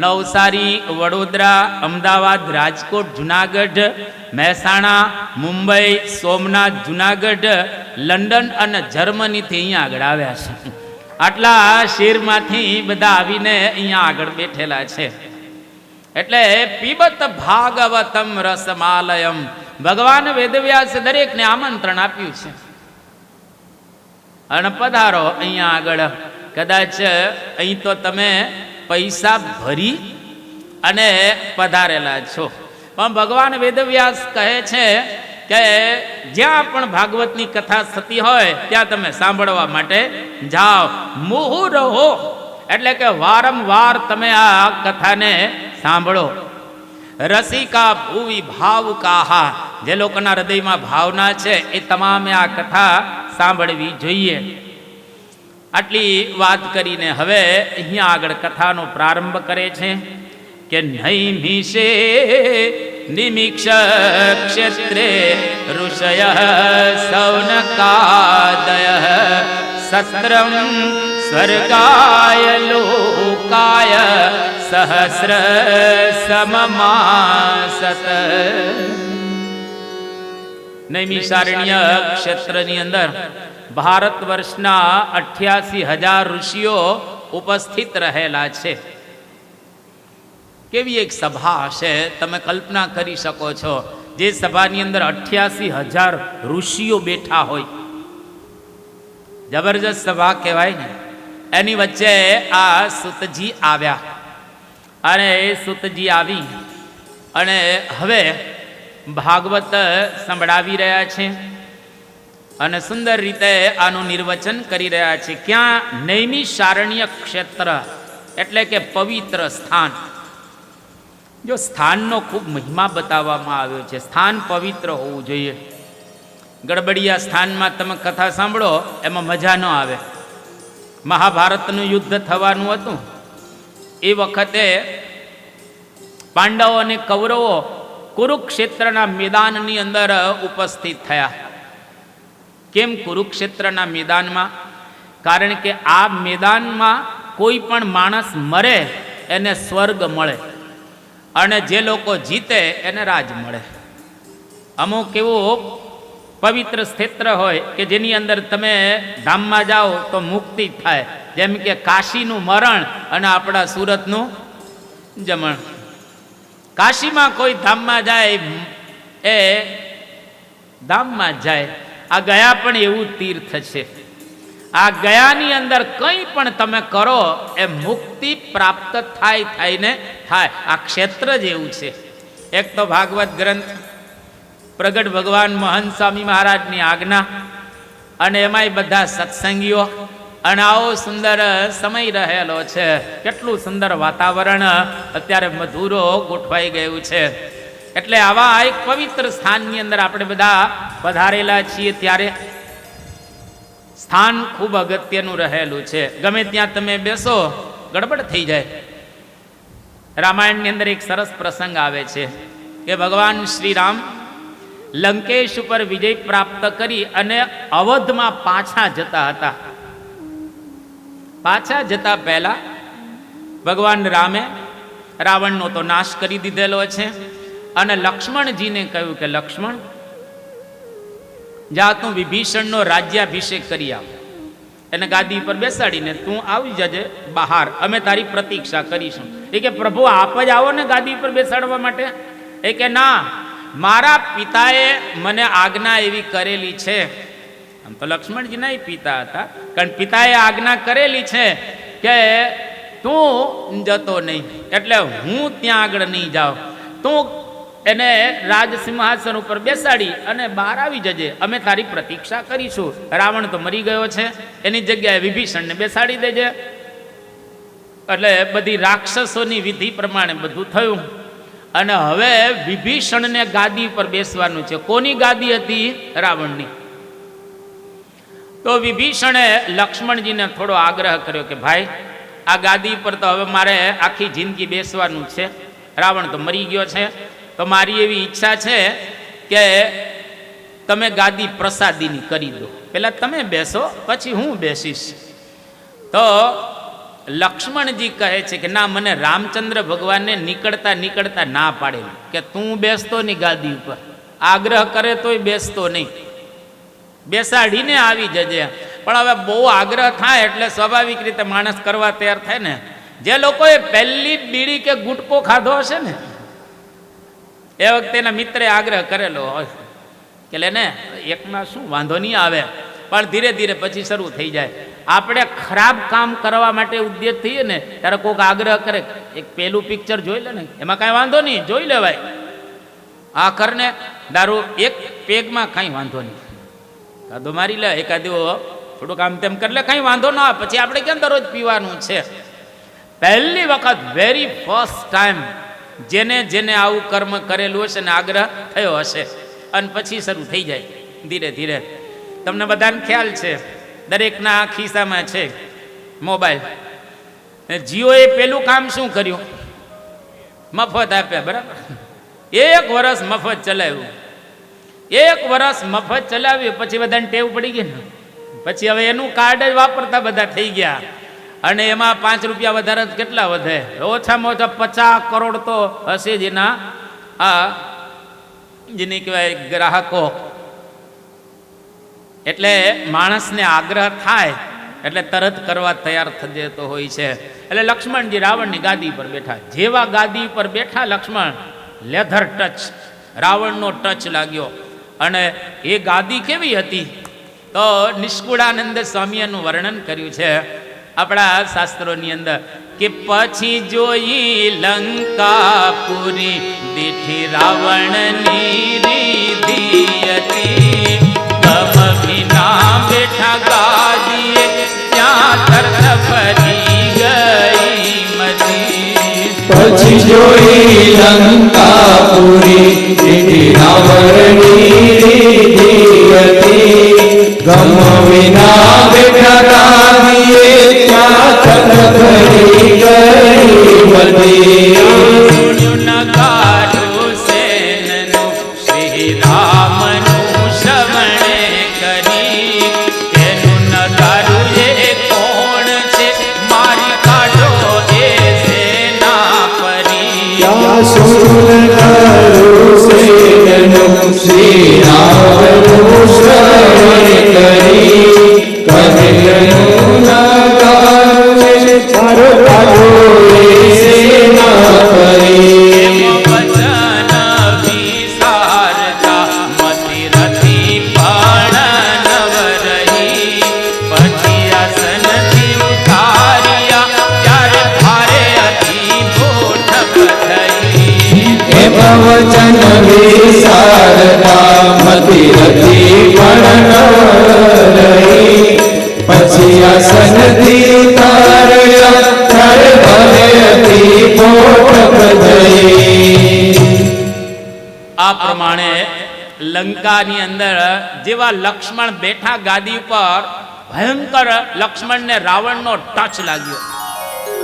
A: નવસારી, વડોદરા, અમદાવાદ, રાજકોટ, જુનાગઢ, મહેસાણા, મુંબઈ, સોમનાથ, જુનાગઢ, લંડન અને જર્મનીથી અહીંયા આગળ આવ્યા છે. આટલા શહેરમાંથી બધા આવીને અહીંયા આગળ બેઠેલા છે. એટલે પીબત ભાગવતમ રસમાલયમ. ભગવાન વેદવ્યાસે દરેકને આમંત્રણ આપ્યું છે અને પધારો અહીંયા આગળ. કદાચ અહીં તો તમે પૈસા ભરી અને પધારેલા છો, પણ ભગવાન વેદવ્યાસ કહે છે કે જ્યાં પણ ભાગવતની કથા થતી હોય ત્યાં તમે સાંભળવા માટે જાઓ. મુહુરહો એટલે કે વારંવાર તમે આ કથાને સાંભળો. રસિકા ભુવિ ભાવુકાહા, જે લોકોના હૃદયમાં ભાવના છે એ તમામે આ કથા સાંભળવી જોઈએ. આટલી વાત કરીને હવે અહીંયા આગળ કથાનો પ્રારંભ કરે છે કે નૈમિષે નિમિક્ષ ક્ષેત્રે ઋષય સૌનકાદય સત્રમ સ્વર્ગાય લોકાય સહસ્ર સમમાસત. નૈમિષારણ્ય ક્ષેત્રની અંદર ભારત વર્ષના 88,000 ઋષિઓ ઉપસ્થિત રહેલા છે. કેવી એક સભા હશે, તમે કલ્પના કરી શકો છો. જે સભાની અંદર 88,000 ઋષિઓ બેઠા હોય, જબરજસ્ત સભા કહેવાય ને. એની વચ્ચે આ સુતજી આવ્યા અને એ સુતજી આવી અને હવે ભાગવત સંભળાવી રહ્યા છે અને સુંદર રીતે આનું નિર્વચન કરી રહ્યા છે. ક્યાં? નૈમિષારણ્ય ક્ષેત્ર એટલે કે પવિત્ર સ્થાન. જો સ્થાનનો ખૂબ મહિમા બતાવવામાં આવ્યો છે. સ્થાન પવિત્ર હોવું જોઈએ. ગડબડિયા સ્થાનમાં તમે કથા સાંભળો એમાં મજા ન આવે. મહાભારતનું યુદ્ધ થવાનું હતું એ વખતે પાંડવો અને કૌરવો કુરુક્ષેત્રના મેદાનની અંદર ઉપસ્થિત થયા. કેમ કુરુક્ષેત્રના મેદાનમાં? કારણ કે આ મેદાનમાં કોઈ પણ માણસ મરે એને સ્વર્ગ મળે અને જે લોકો જીતે એને રાજ મળે. અમુક એવું પવિત્ર ક્ષેત્ર હોય કે જેની અંદર તમે ધામમાં જાઓ તો મુક્તિ થાય. જેમ કે કાશીનું મરણ અને આપણા સુરતનું જમણ. કાશીમાં કોઈ ધામમાં જાય એ ધામમાં જાય. આ ગયા પણ એવું તીર્થ છે. આ ગયાની અંદર કંઈ પણ તમે કરો એ મુક્તિ પ્રાપ્ત થઈને થાય. આ ક્ષેત્ર જ એવું છે. એક તો ભાગવત ગ્રંથ, પ્રગટ ભગવાન મહંત સ્વામી મહારાજની આજ્ઞા અને એમાંય બધા સત્સંગીઓ અને આવો સુંદર સમય રહેલો છે. કેટલું સુંદર વાતાવરણ અત્યારે મધુરો ગોઠવાઈ ગયું છે. એટલે આવા એક પવિત્ર સ્થાનની અંદર આપણે બધા પધારેલા છીએ ત્યારે સ્થાન ખૂબ અગત્યનું રહેલું છે. ગમે ત્યાં તમે બેસો ગડબડ થઈ જાય. રામાયણની અંદર એક સરસ પ્રસંગ આવે છે કે ભગવાન શ્રી રામ લંકેશ ઉપર વિજય પ્રાપ્ત કરી અને અવધમાં પાછા જતા હતા. પાછા જતા પહેલા ભગવાન રામે રાવણનો તો નાશ કરી દીધેલો છે અને લક્ષ્મણજીને કહ્યું કે લક્ષ્મણ, જા તું વિભીષણનો રાજ્યાભિષેક કરી આવ. એને ગાદી પર બેસાડીને તું આવી જજે બહાર, અમે તારી પ્રતીક્ષા કરીશું. એ કે પ્રભુ આપ જ આવો ને ગાદી પર બેસાડવા માટે. એ કે ના, મારા પિતાએ મને આજ્ઞા એવી કરેલી છે. આમ તો લક્ષ્મણજીના પિતા હતા, કારણ પિતાએ આજ્ઞા કરેલી છે કે તું જતો નહીં, એટલે હું ત્યાં આગળ નહીં જાઉં. તું એને રાજસિંહાસન ઉપર બેસાડી અને બહાર આવી જજે, અમે તારી પ્રતીક્ષા કરીશું. રાવણ તો મરી ગયો છે, એની જગ્યાએ વિભીષણને બેસાડી દેજે. એટલે બધી રાક્ષસોની વિધિ પ્રમાણે બધું થયું અને હવે વિભીષણને ગાદી પર બેસવાનું છે. કોની ગાદી હતી? રાવણની. તો વિભીષણે લક્ષ્મણજીને થોડો આગ્રહ કર્યો કે ભાઈ, આ ગાદી પર તો હવે મારે આખી જિંદગી બેસવાનું છે. રાવણ તો મરી ગયો છે, તો મારી એવી ઈચ્છા છે કે તમે ગાદી પ્રસાદીની કરી દો. પહેલા તમે બેસો, પછી હું બેસીશ. તો લક્ષ્મણજી કહે છે કે ના, મને રામચંદ્ર ભગવાનને નીકળતા નીકળતા ના પાડેલું કે તું બેસતો નહીં ગાદી ઉપર. આગ્રહ કરે તોય બેસતો નહીં, બેસાડીને આવી જજે. પણ હવે બહુ આગ્રહ થાય એટલે સ્વાભાવિક રીતે માણસ કરવા તૈયાર થાય ને. જે લોકોએ પહેલી બીડી કે ગુટકો ખાધો હશે ને, એ વખતે એના મિત્રે આગ્રહ કરેલો હોય કે લે ને એકમાં શું વાંધો નહીં આવે, પણ ધીરે ધીરે પછી શરૂ થઈ જાય. આપણે ખરાબ કામ કરવા માટે ઉદ્દેશ થઈએ ને ત્યારે કોઈક આગ્રહ કરે, એક પેલું પિક્ચર જોઈ લે ને, એમાં કાંઈ વાંધો નહીં, જોઈ લેવાય. આ કરને દારૂ એક પેગમાં કાંઈ વાંધો નહીં, કાદો મારી લે, એકાદો થોડુંક આમ તેમ કરી લે, કાંઈ વાંધો ના આવે. પછી આપણે કેમ દરરોજ પીવાનું છે? પહેલી વખત, વેરી ફર્સ્ટ ટાઈમ જેને જેને આવું કર્મ કરેલું હશે ને આગ્રહ થયો હશે, અને પછી શરૂ થઈ જાય ધીરે ધીરે. તમને બધાને ખ્યાલ છે, દરેકના ખિસ્સામાં છે મોબાઈલ. જીઓએ પેલું કામ શું કર્યું? મફત આપ્યા, બરાબર. 1 વર્ષ મફત ચલાવ્યું. 1 વર્ષ મફત ચલાવ્યું પછી બધાને ટેવ પડી ગઈ ને, પછી હવે એનું કાર્ડ જ વાપરતા બધા થઈ ગયા. અને એમાં 5 રૂપિયા વધારે કેટલા વધે? ઓછામાં ઓછા 50 કરોડ તો હશે જ એના આ જેને કહેવાય ગ્રાહકો. એટલે માણસને આગ્રહ થાય એટલે તરત કરવા તૈયાર થઈ જતો હોય છે. એટલે લક્ષ્મણજી રાવણની ગાદી પર બેઠા. જેવા ગાદી પર બેઠા લક્ષ્મણ, લેધર ટચ, રાવણનો ટચ લાગ્યો. અને એ ગાદી કેવી હતી તો નિષ્કુળાનંદ સ્વામીનું વર્ણન કર્યું છે આપણા શાસ્ત્રોની અંદર કે પછી જોઈ લંકાપુરી દીઠી રાવણની રીધી હતી. ગમ વિના બેઠા ગાદીએ ત્યાં તરત ફરી ગઈ મતી.
B: પછી જોઈ લંકાપુરી દીઠી રાવણની રીધી હતી. ગમ વિના બેઠા ગાદીએ ત્યાં તરત ફરી ગઈ મતી.
A: સુણ્યું નગારું સેનનું શ્રી રામનું શ્રવણે કરી. તેનું નગારું એ કોણ છે? મારી કાઢો એ સેનાપરી.
B: શ્રી રામનું શ્રવણે કરી. કહેલું નગારું છે મારો કાઢો એ સેનાપરી.
A: વચન વિસારતા મતિ રથી પણ નવ રહી. પછી આસનથી ઉતાર્યા ત્યારે ભારે હતી બોઠક થઈ.
B: એમ વચન વિસારતા મતિ રથી પણ રહી. પછી આસનથી ઉતાર્યા ત્યારે ભારે હતી બોઠક થઈ.
A: આ પ્રમાણે લંકાની અંદર જેવા લક્ષ્મણ બેઠા ગાદી પર, ભયંકર લક્ષ્મણને રાવણનો ટચ લાગ્યો.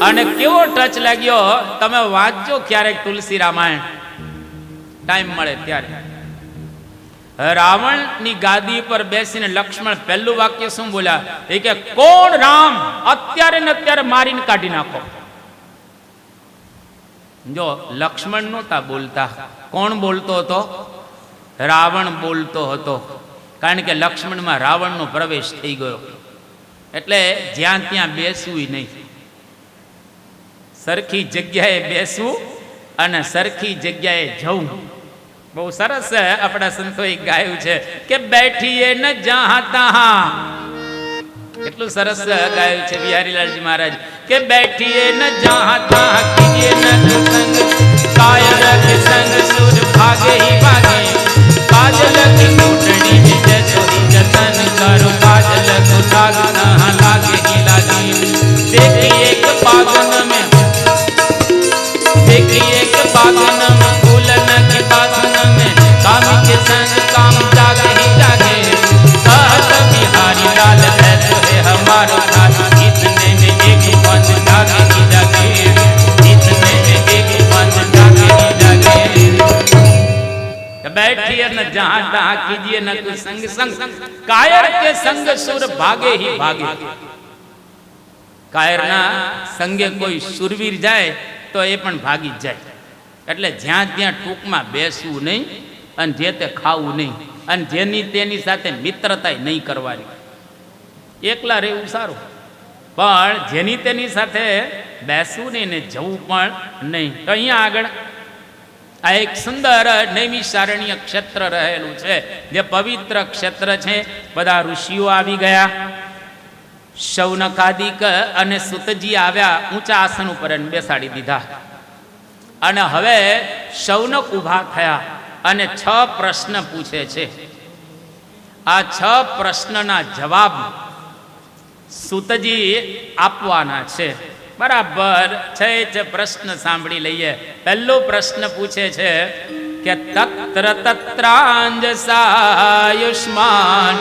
A: અને કેવો ટચ લાગ્યો તમે વાંચજો ક્યારેક તુલસી રામાયણ, ટાઈમ મળે ત્યારે. રાવણની ગાદી પર બેસીને લક્ષ્મણ પહેલું વાક્ય શું બોલ્યા? એ કે કોણ રામ? અત્યારે ને અત્યારે મારીને કાઢી નાખો. જો લક્ષ્મણ નહોતા બોલતા, કોણ બોલતો હતો? રાવણ બોલતો હતો. કારણ કે લક્ષ્મણમાં રાવણનો પ્રવેશ થઈ ગયો. એટલે જ્યાં ત્યાં બેસવું નહીં, સરખી જગ્યાએ બેસવું અને સરખી જગ્યાએ જવું. બહુ સરસ આપણા સંતોએ ગાયું છે કે બેઠીએ ન જહાં તહાં. કેટલું સરસ ગાયું છે બિહારીલાલજી મહારાજ કે બેઠીએ ન જહાં તહાં કીજીએ ન સંગ કાयल के संग सुर भागे ही भागे. काजल की कोटड़ी में जैसो ही जतन करो. काजल को लाग तहां लागे ही लागे. देखी एक बागन में, देखी एक बागन में फूलन की बागन में कामी के संग काम जागे ही जागे. कहत बिहारी लाल ऐसो है हमारो साथ. इतने में एक पंच जागे ही जागे. इतने में एक पंच जागे ही जागे. बैठिए न जहां तहां कीजिए न कोई संग संग. कायर के संग सुर भागे ही भागे. કાયરના સંગે કોઈ સુરવીર જાય તો એ પણ ભાગી જ જાય. એટલે જ્યાં ત્યાં ટૂંકમાં બેસવું નહીં અને જે તે ખાવું નહીં અને જેની તેની સાથે મિત્રતા નહીં કરવાની. એકલા રહેવું સારું પણ જેની તેની સાથે બેસવું નહીં ને જવું પણ નહીં. તો અહીંયા આગળ આ એક સુંદર નૈમિષારણ્ય ક્ષેત્ર રહેલું છે, જે પવિત્ર ક્ષેત્ર છે. બધા ઋષિઓ આવી ગયા. શૌનકાદિક અને સુતજી આવ્યા, ઊંચા આસન ઉપર બેસાડી દીધા. અને હવે શૌનક ઊભા થયા અને 6 પ્રશ્ન પૂછે છે. આ 6 પ્રશ્નના જવાબ સુતજી આપવાના છે. બરાબર 6 પ્રશ્ન સાંભળી લઈએ. પહેલો પ્રશ્ન પૂછે છે કે તત્ર તત્રાંજસાયુષ્માન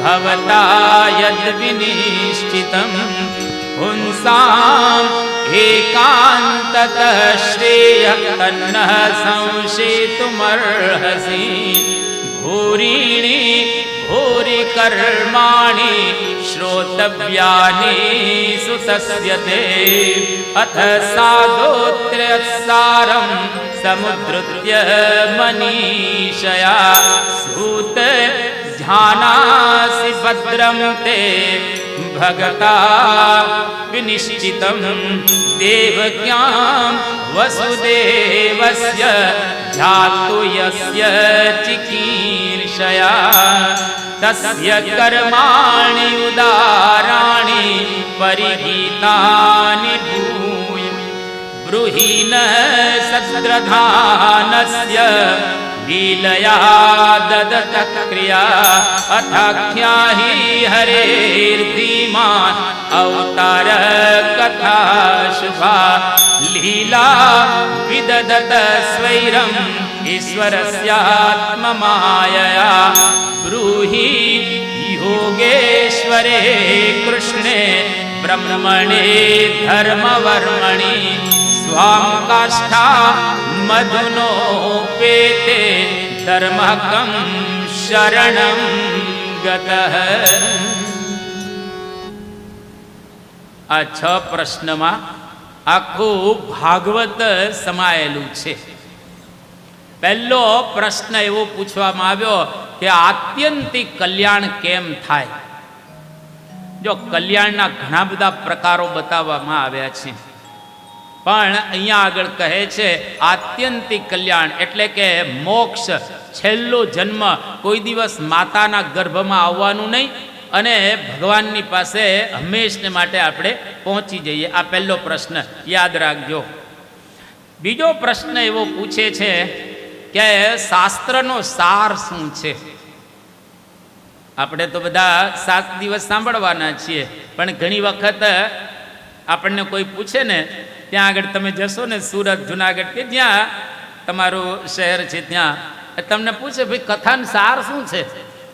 A: ભવતા યદ વિનિશ્ચિતમ પુંસામ એકાંતતઃ શ્રેયઃ તન્નઃ સંશેતુમર્હસી ભૂરીણી ભૂરિ કર્માણિ શ્રોતવ્યાની સુતસ્ય તે અથ સાધોત્ર્યસારં સમુદ્રત્ય મનીષયા સૂત ધ્યાનાસि ભદ્રં તે ભગતા વિનિશ્ચિતં દેવક્યાં વસુદેવસ્ય જાતુ યસ્ય ચિકીર્ષયા તસ્ય કર્માણિ ઉદારાણિ પરિગીતાનિ ભૂય બ્રૂહીન સદ્રધાનસ્ય લીલયા દદત ક્રિયા અથાખ્યાહિ હરેર્ધીમાન અવતાર કથા શુભા લીલા વિદદત સ્વૈરમ ઈશ્વરસ્યાત્મમાયયા બ્રૂહી યોગેશ્વરે કૃષ્ણે બ્રહ્મણે ધર્મવર્મણિ સ્વામ કાષ્ઠા મધુનોપેતે ધર્મકં શરણં ગતઃ. આ 6 પ્રશ્નમાં આખું ભાગવત સમાયેલું છે. પહેલો પ્રશ્ન એવો પૂછવામાં આવ્યો કે આત્યંતિક કલ્યાણ કેમ થાય. જો કલ્યાણના ઘણા બધા પ્રકારો બતાવવામાં આવ્યા છે, પણ અહીંયા આગળ કહે છે આત્યંતિક કલ્યાણ એટલે કે મોક્ષ, છેલ્લો જન્મ, કોઈ દિવસ માતાના ગર્ભમાં આવવાનું નહીં અને ભગવાનની પાસે હંમેશને માટે આપણે પહોંચી જઈએ. આ પહેલો પ્રશ્ન યાદ રાખજો. બીજો પ્રશ્ન એવો પૂછે છે કે શાસ્ત્રનો સાર શું છે. આપણે તો બધા 7 દિવસ સાંભળવાના છીએ, પણ ઘણી વખત આપણને કોઈ પૂછે ને, ત્યાં આગળ તમે જશો ને સુરત, જુનાગઢ કે જ્યાં તમારું શહેર છે ત્યાં તમને પૂછે ભાઈ કથાનો સાર શું છે,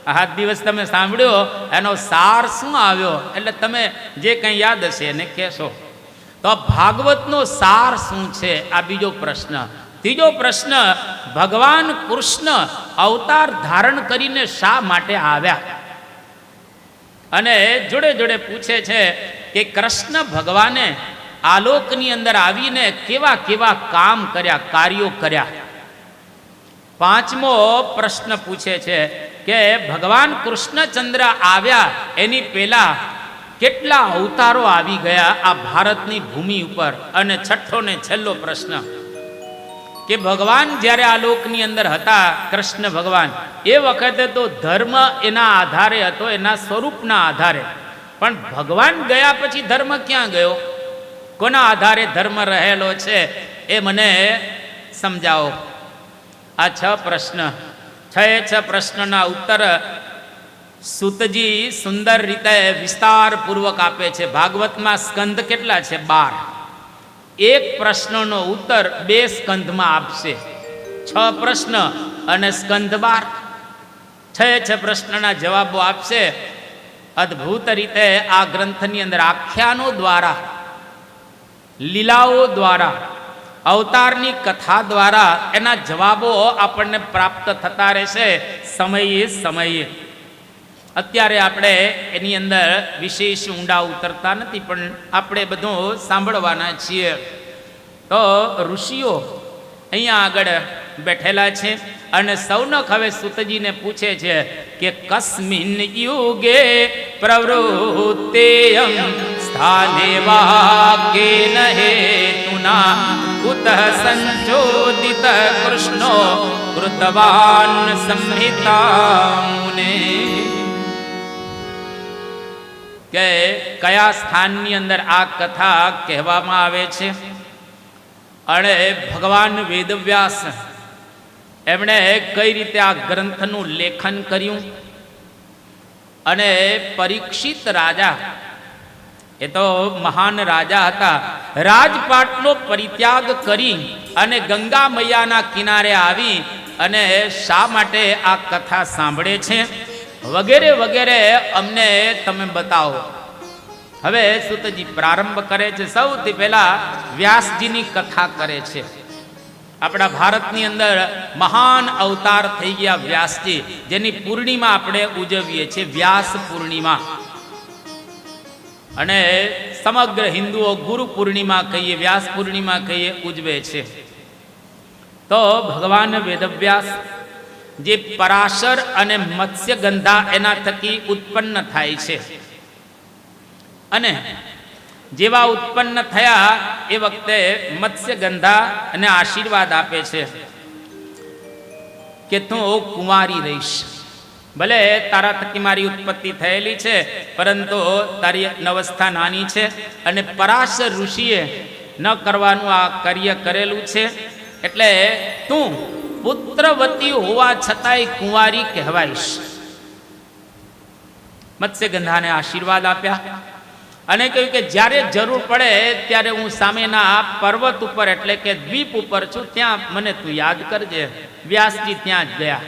A: 7 દિવસ તમે સાંભળ્યો એનો સાર શું આવ્યો, એટલે તમે જે કંઈ યાદ હશે એને કહેશો. તો ભાગવતનો સાર શું છે, આ બીજો પ્રશ્ન. ત્રીજો પ્રશ્ન, ભગવાન કૃષ્ણ અવતાર ધારણ કરીને શા માટે આવ્યા, અને જોડે જોડે પૂછે છે કે કૃષ્ણ ભગવાને આલોકની અંદર આવીને કેવા કેવા કામ કર્યા, કાર્યો કર્યા. પાંચમો પ્રશ્ન પૂછે છે કે ભગવાન કૃષ્ણચંદ્ર આવ્યા એની પહેલા કેટલા અવતારો આવી ગયા આ ભારતની ભૂમિ ઉપર. અને છઠ્ઠો ને છેલ્લો પ્રશ્ન કે ભગવાન જ્યારે આ લોકની અંદર હતા, કૃષ્ણ ભગવાન, એ વખતે તો ધર્મ એના આધારે હતો, એના સ્વરૂપના આધારે. પણ ભગવાન ગયા પછી ધર્મ ક્યાં ગયો, કોના આધારે ધર્મ રહેલો છે, એ મને સમજાવો. આ 6 પ્રશ્ન, 6 પ્રશ્નના ઉત્તર સૂતજી સુંદર રીતે વિસ્તારપૂર્વક આપે છે. ભાગવતમાં સ્કંદ કેટલા છે? 12. એક પ્રશ્નનો ઉત્તર 2 સ્કંધમાં આપશે. 6 પ્રશ્ન અને સ્કંદ 12. 6 પ્રશ્નના જવાબો આપશે. અદ્ભુત રીતે આ ગ્રંથની અંદર આખ્યાનો દ્વારા, લીલાઓ દ્વારા, અવતારની કથા દ્વારા એના જવાબો આપણને પ્રાપ્ત થતા રહેશે સમયે સમયે. અત્યારે આપણે એની અંદર વિશેષ ઊંડા ઉતરતા નથી, પણ આપણે બધું સાંભળવાના છીએ. તો ઋષિઓ અહીંયા આગળ બેઠેલા છે અને સૌનક હવે સૂતજીને પૂછે છે કે કસ્મિન યુગે પ્રવૃત્તેયં સ્થાને વાકેન હેતુના કુતઃ સંચોદિત કૃષ્ણો કૃતવાન સંહિતામુને. કે કયા સ્થાનની અંદર આ કથા કહેવામાં આવે છે, અને ભગવાન વેદવ્યાસ એમણે કઈ રીતે આ ગ્રંથનું લેખન કર્યું, અને પરીક્ષિત રાજા, એ તો મહાન રાજા હતા, રાજપાટનો પરિત્યાગ કરી અને ગંગા મૈયાના કિનારે આવી અને શા માટે આ કથા સાંભળે છે, વગેરે વગેરે અમને તમે બતાવો. હવે સૂતજી પ્રારંભ કરે છે. સૌથી પહેલા વ્યાસજીની કથા કરે છે. આપણા ભારતની અંદર મહાન અવતાર થઈ ગયા વ્યાસજી, જેની પૂર્ણિમા આપણે ઉજવીએ છીએ, વ્યાસ પૂર્ણિમા. અને સમગ્ર હિન્દુઓ ગુરુ પૂર્ણિમા કહીએ, વ્યાસ પૂર્ણિમા કહીએ, ઉજવે છે. તો ભગવાન વેદવ્યાસ જે પરાશર અને મત્સ્યગંધા એના થકી ઉત્પન્ન થાય છે, અને જેવા ઉત્પન્ન થયા એ વખતે મત્સ્યગંધા અને આશીર્વાદ આપે છે કે તું કુંવારી રહીશ. ભલે તારા થકી મારી ઉત્પત્તિ થયેલી છે, પરંતુ તારી અવસ્થા નાની છે, અને પરાશર ઋષિએ ન કરવાનું આ કાર્ય કરેલું છે, એટલે તું પુત્રવતી હોવા છતાંય કુંવારી કહેવાઈશ. મત્સ્યગંધાને આશીર્વાદ આપ્યા અને કહ્યું કે જ્યારે જરૂર પડે ત્યારે હું સામેના પર્વત ઉપર એટલે કે દ્વીપ ઉપર છું, ત્યાં મને તું યાદ કરજે. વ્યાસજી ત્યાં જ ગયા.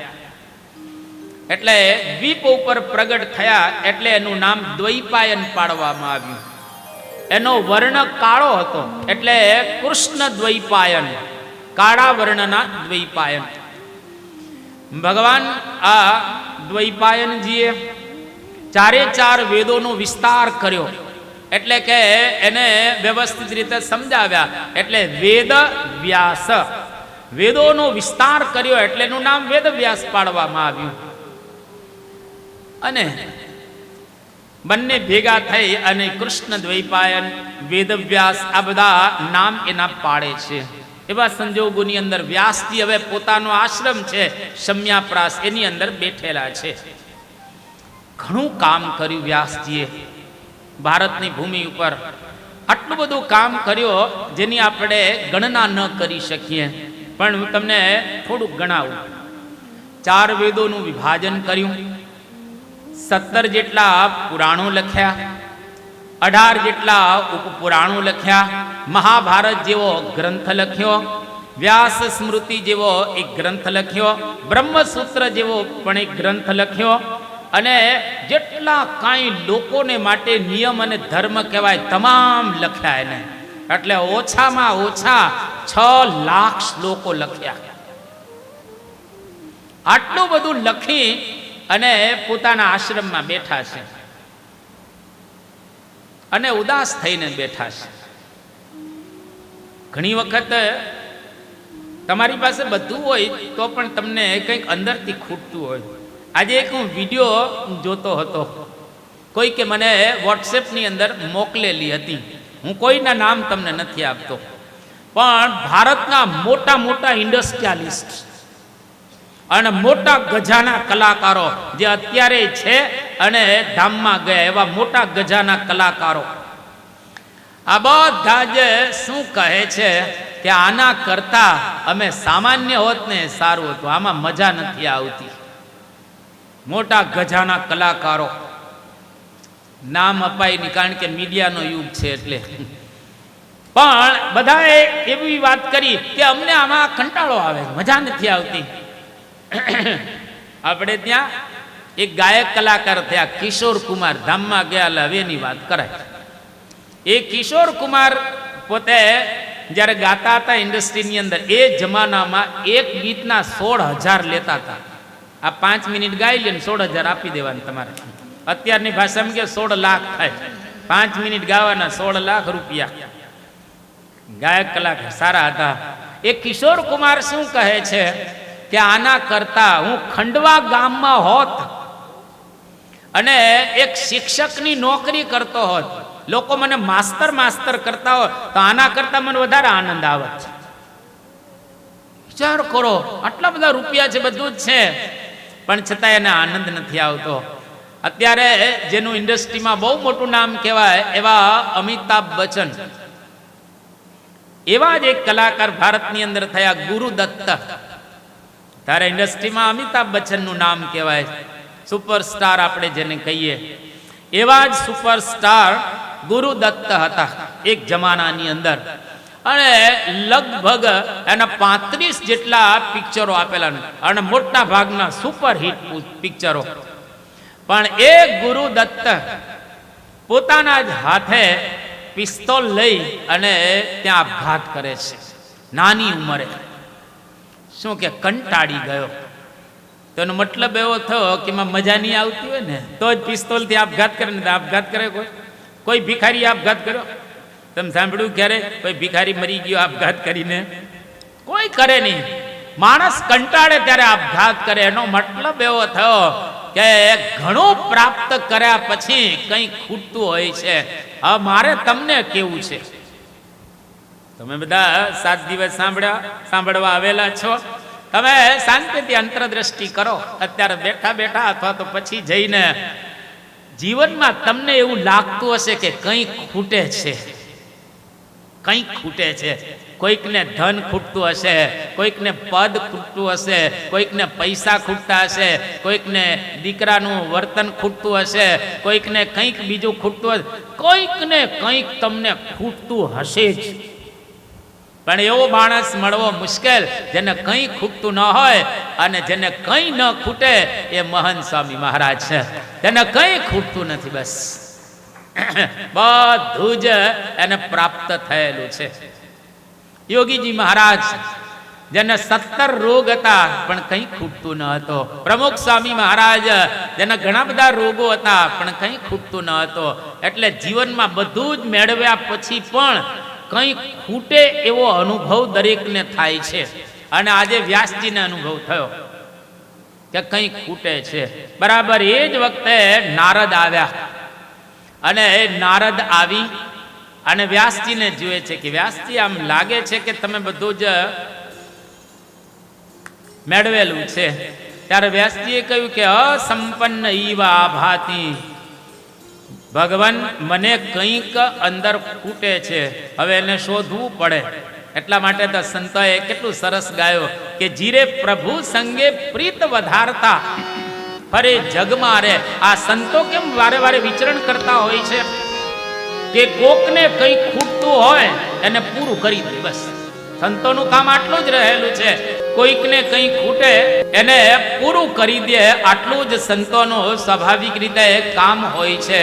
A: એટલે દ્વીપ ઉપર પ્રગટ થયા, એટલે એનું નામ દ્વૈપાયન પાડવામાં આવ્યું. એનો વર્ણ કાળો હતો, એટલે કૃષ્ણ દ્વૈપાયન, કાળા વર્ણના દ્વૈપાયન. ભગવાન આ દ્વૈપાયનજીએ ચારે ચાર વેદોનો વિસ્તાર કર્યો, એટલે કે એને વ્યવસ્થિત રીતે સમજાવ્યા, એટલે વેદ વ્યાસ. વેદોનો વિસ્તાર કર્યો એટલે એનું નામ વેદ વ્યાસ પાડવામાં આવ્યું. અને બંને ભેગા થઈ અને કૃષ્ણ દ્વૈપાયન, વેદવ્યાસ આ બધા નામ એના પાડે છે. એવા સંજોગોની અંદર વ્યાસજી હવે પોતાનો આશ્રમ છે શમ્યાપ્રાસ, એની અંદર બેઠેલા છે. ઘણું કામ કર્યું વ્યાસજીએ ભારતની ભૂમિ ઉપર. આટલું બધું કામ કર્યું જેની આપણે ગણના ન કરી શકીએ, પણ હું તમને થોડુંક ગણાવું. 4 વેદોનું વિભાજન કર્યું, 17 જેટલા પુરાણો લખ્યા, 18 જેટલા ઉપપુરાણો લખ્યા, મહાભારત જેવો ગ્રંથ લખ્યો, વ્યાસ સ્મૃતિ જેવો એક ગ્રંથ લખ્યો, બ્રહ્મસૂત્ર જેવો પણ એક ગ્રંથ લખ્યો, અને જેટલા કાંઈ લોકોને માટે નિયમ અને ધર્મ કહેવાય તમામ લખ્યા એને. એટલે ઓછામાં ઓછા 6 લાખ શ્લોકો લખ્યા. આટલું બધું લખી અને પોતાના આશ્રમમાં બેઠા છે, અને ઉદાસ થઈને બેઠા છે. ઘણી વખત તમારી પાસે બધું હોય તો પણ તમને કંઈક અંદરથી ખૂટતું હોય. આજે એક હું વિડીયો જોતો હતો, કોઈ કે મને વોટ્સએપની અંદર મોકલેલી હતી. હું કોઈના નામ તમને નથી આપતો, પણ ભારતના મોટા મોટા ઇન્ડસ્ટ્રીયાલિસ્ટ અને મોટા ગજાના કલાકારો જે અત્યારે છે અને ધામમાં ગયા, એવા મોટા ગજાના કલાકારો આ બધા જ શું કહે છે કે આના કરતા અમે સામાન્ય હોત ને સારું હતું, આમાં મજા નથી આવતી. મોટા ગજાના કલાકારો, નામ અપાય નહીં કારણ કે મીડિયાનો યુગ છે એટલે, પણ બધાએ એવી વાત કરી કે અમને આમાં કંટાળો આવે, મજા નથી આવતી. આપણે ત્યાં એક ગાયક કલાકાર થયા કિશોર કુમાર, ધામમાં ગયા, હવે એની વાત કરાય. એ કિશોર કુમાર પોતે જ્યારે ગાતા હતા ઇન્ડસ્ટ્રીની અંદર, એ જમાનામાં એક ગીતના 16,000 લેતા હતા. આ 5 મિનિટ ગાઈ લે ને 16,000 આપી દેવાના તમારે. અત્યારની ભાષામાં કે 16 લાખ થાય. 5 મિનિટ ગાવાના 16 લાખ રૂપિયા. ગાયક કલાકાર સારા હતા. એ કિશોર કુમાર શું કહે છે કે આના કરતા હું ખંડવા ગામમાં હોત અને એક શિક્ષકની નોકરી કરતો હોત, લોકો મને માસ્તર કરતા હોત, તો આના કરતા મને વધારે આનંદ આવત. વિચાર કરો, આટલા બધા રૂપિયા છે, બધું જ છે, પણ છતાં એને આનંદ નથી આવતો. અત્યારે જેનું ઇન્ડસ્ટ્રીમાં બહુ મોટું નામ કહેવાય એવા અમિતાભ બચ્ચન, એવા જ એક કલાકાર ભારતની અંદર થયા ગુરુદત્ત. તારે ઇન્ડસ્ટ્રીમાં અમિતાભ બચ્ચનનું નામ કહેવાય, સુપરસ્ટાર આપણે જેને કહીએ, એવા જ સુપરસ્ટાર ગુરુદત્ત હતા એક જમાનાની અંદર. અને લગભગ એના 35 જેટલા પિક્ચરો આપેલા અને મોટા ભાગના સુપરહિટ પિક્ચરો. પણ એ ગુરુદત્ત પોતાના જ હાથે પિસ્તોલ લઈ અને ત્યાં આપઘાત કરે છે નાની ઉંમરે. શું કે કંટાળી ગયો. તો એનો મતલબ એવો થયો કે એમાં મજા નહીં આવતી હોય ને તો જ પિસ્તોલથી આપઘાત કરે ને આપઘાત કરે. કોઈ ભિખારી આપઘાત કર્યો તમે સાંભળ્યું ક્યારે? કોઈ ભિખારી મરી ગયો આપઘાત કરીને? કોઈ કરે નહીં. માણસ કંટાળે ત્યારે આપઘાત કરે. એનો મતલબ એવો થયો કે ઘણું પ્રાપ્ત કર્યા પછી કંઈ ખૂટતું હોય છે. હવે મારે તમને કેવું છે, તમે બધા 7 દિવસ સાંભળવા આવેલા છો. તમે શાંતિથી અંતરદ્રષ્ટિ કરો અત્યારે બેઠા બેઠા, અથવા તો પછી જઈને. જીવનમાં તમને એવું લાગતું હશે કે કંઈક ખૂટે છે, કંઈક ખૂટે છે. કોઈકને ધન ખૂટતું હશે, કોઈકને પદ ખૂટતું હશે, કોઈકને પૈસા ખૂટતા હશે, કોઈકને દીકરાનું વર્તન ખૂટતું હશે, કોઈકને કંઈક બીજું ખૂટતું હશે. કોઈકને કંઈક તમને ખૂટતું હશે જ. પણ એવો માણસ મળવો મુશ્કેલ જેને કંઈ ખૂટતું ન હોય. અને જેને કંઈ ન ખૂટે એ મહાન સ્વામી મહારાજ છે. તેને કંઈ ખૂટતું નથી, બસ બધું જ એને પ્રાપ્ત થયેલું છે. યોગીજી મહારાજ જેને 17 રોગ હતા પણ કંઈ ખૂટતું ન હતો. પ્રમુખ સ્વામી મહારાજ જેના ઘણા બધા રોગો હતા પણ કંઈ ખૂટતું ન હતો. એટલે જીવનમાં બધું જ મેળવ્યા પછી પણ કંઈ ખૂટે એવો અનુભવ દરેકને થાય છે. અને આજે વ્યાસજીને અનુભવ થયો કે કંઈ ખૂટે છે. બરાબર એ જ વખતે નારદ આવ્યા. અને એ નારદ આવી અને વ્યાસજીને જુએ છે કે વ્યાસજી આમ લાગે છે કે તમે બધું જ મેળવેલું છે. ત્યારે વ્યાસજીએ કહ્યું કે અસંપન્ન ઈવા ભાતી, ભગવાન મને કંઈક અંદર ખૂટે છે, હવે એને શોધવું પડે. એટલા માટે તો સંતોએ કેટલું સરસ ગાયો કે જીરે પ્રભુ સંગે પ્રીત વધારતા ફરે જગમાં રે. આ સંતો કેમ વારે વારે વિચરણ કરતા હોય છે કે કોકને કંઈ ખૂટતું હોય એને પૂરું કરી દે. બસ સંતોનું કામ આટલું જ રહેલું છે. કોઈકને કંઈ ખૂટે એને પૂરું કરી દે, આટલું જ સંતોનું સ્વાભાવિક રીતે કામ હોય છે.